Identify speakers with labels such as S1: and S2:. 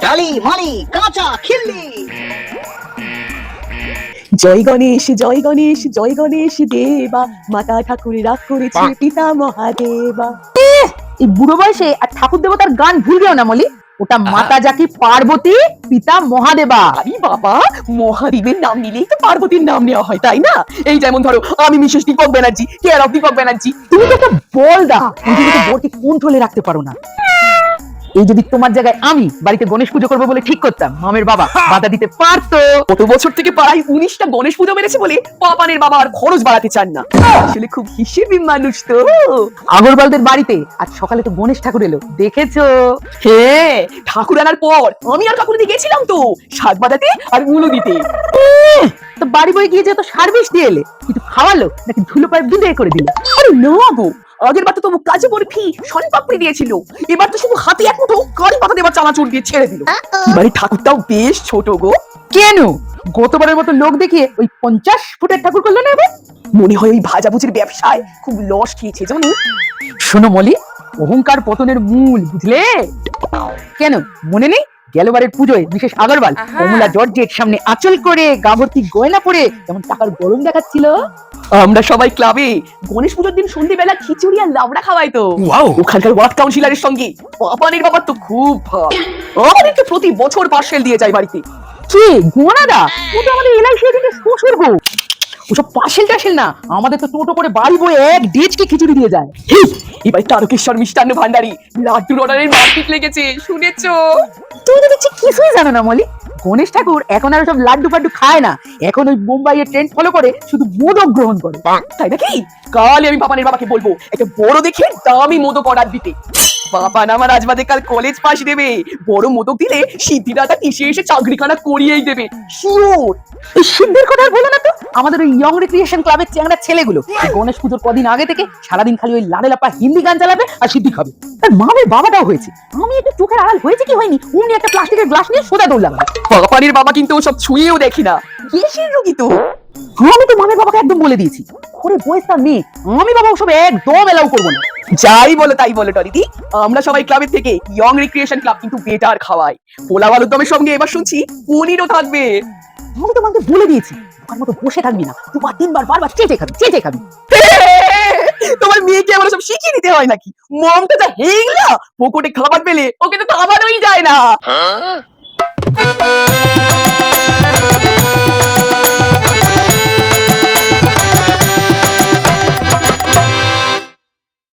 S1: কালি মালি কাঁচা খিল্লি।
S2: জয় গণেশ জয় গণেশ জয় গণেশ দেবা, মাতা ঠাকুর রাগ করেছে পিতা মহাদেবা।
S3: এই বুড়ো বয়সে আর ঠাকুর দেবতার গান ভুল গেও না মলি। ওটা মাতা জাকি পার্বতী, পিতা মহাদেবা।
S2: আরে বাবা, মহাদেবের নাম নিলেই তো পার্বতীর নাম নেওয়া হয়, তাই না? এই যেমন ধরো, আমি Mrs Deepak Banerjee, care of Deepak Banerjee.
S3: তুমি তো একটা বলদা, তুমি তো বোরকে কন্ট্রোলে রাখতে পারো না। এই যদি তোমার জায়গায় আমি বাড়িতে গণেশ পুজো করবো বলে ঠিক করতাম, মামের বাবা বাধা দিতে পারতো।
S2: কত বছর থেকে পাড়ায় 19টা গণেশ পুজো মেরেছে বলে পাপানের বাবা আর খরচ বাড়াতে চান না। আসলে খুব হিসেবি মানুষ তো।
S3: আগরবালদের বাড়িতে আজ সকালে তো গণেশ ঠাকুর এলো, দেখেছো?
S2: হ্যাঁ, ঠাকুর আনার পর আমি আর ঠাকুর দিকে গেছিলাম তো শাক বাজাতে আর মুলো দিতে।
S3: তো বাড়ি বয়ে গিয়ে যে তো সার্ভিস দিয়ে এলে, কিছু খাওয়ালো নাকি ধুলো পায়ে বিদায় করে দিলে?
S2: আরে না গো, আগের বার তো তবু কাজে বরফি শনপাপড়ি দিয়েছিল, এবার তো শুধু হাতে এক মুঠো কারি পাতা দেবার চানাচুর দিয়ে ছেড়ে দিল। এবারে ঠাকুরটাও বেশ ছোট গো।
S3: কেন গতবারের মতো লোক দেখিয়ে ওই 50 ফুটের ঠাকুর করলো না এবার?
S2: মনে হয় ওই ভাজাভুজির ব্যবসায় খুব লস খেয়েছে জানো।
S3: শোনো মলি, অহংকার পতনের মূল, বুঝলে? কেন মনে নেই গেলবারের পুজোয় বিশেষ আগরওয়াল কমলা জর্জেট সামনে আঁচল করে গাভর্তি গয়না পরে যেমন টাকার গরম দেখাচ্ছিল?
S2: আমরা সবাই ক্লাবে গণেশ পুজোর দিন সন্ধ্যেবেলা খিচুড়ি আর লাবড়া খাওয়াই তো। ওখানকার ওয়ার্ড কাউন্সিলরের সঙ্গে পাপানের বাবার তো খুব ভাব, আমাদেরকে প্রতি বছর পার্সেল দিয়ে যায় বাড়িতে।
S3: কি গোনাদা, ও তো আমাদের এলআইসি এজেন্টের শ্বশুর গো। ওসব পার্সেল টার্সেল না, আমাদের তো টোটো করে বাড়ি বয়ে এক ডেজকে খিচুড়ি দিয়ে যায়।
S2: এবার তারকেশ্বর মিষ্টান্ন ভান্ডারি লাড্ডুর অর্ডারের মার্কেট লেগেছে, শুনেছো?
S3: তুমি তো দেখছি কিছুই জানো না মলি। গণেশ ঠাকুর এখন আর সব লাড্ডু ফাড্ডু খায় না, এখন ওই মুম্বাইয়ের ট্রেন্ড ফলো করে শুধু মোদক গ্রহণ করে।
S2: তাই নাকি? কাল আমি পাপানের বাবাকে বলবো একটা বড় দেখে দামি মোদক অর্ডার দিতে। পাপান আমার আজ বাদে কাল কলেজ পাশ দেবে, বড় মোদক দিলে সিদ্ধিদাতা কিসে এসে চাকরিখানা করিয়েই দেবে শিওর।
S3: এই সিদ্ধির কথা বলো না তো, আমাদের ওই ইয়ং রিক্রিয়েশন ক্লাবের চ্যাংড়া ছেলেগুলো এই গণেশ পুজোর কদিন আগে থেকে সারাদিন খালি ওই লাড়ে লাপা হিন্দি গান চালাবে আর সিদ্ধি খাবে। তার মামের বাবাটাও হয়েছে, আমি একটু চোখের আড়াল হয়েছে কি হয়নি, উনি একটা প্লাস্টিকের গ্লাস নিয়ে সোজা দৌড় লাগাবে।
S2: পাপানের বাবা কিন্তু ওসব ছুঁয়েও দেখি না, কেসের রোগী তো।
S3: আমি তো মামের বাবাকে একদম বলে দিয়েছি, ওরে বয়স তার মেয়ে, আমি বাবা ওসব একদম এলাও করবো না।
S2: যাই বলো তাই বলো টরিদি, আমরা সবাই ক্লাবের থেকে ইয়ং রিক্রিয়েশন ক্লাব কিন্তু বেটার খাওয়াই। পোলাও আলুর দমের সঙ্গে এবার শুনছি পনিরও থাকবে।
S3: আমি তো মাকে বলে দিয়েছি, তোমার মতো বসে থাকবি না, দুবার তিনবার বারবার চেটে খাবি চেটে খাবি।
S2: তোমার মেয়েকে আমার সব শিখিয়ে দিতে হয় নাকি? মমটা যা হেংলা, পকেটে খাবার পেলে ওকে তো খাবারই যায় না।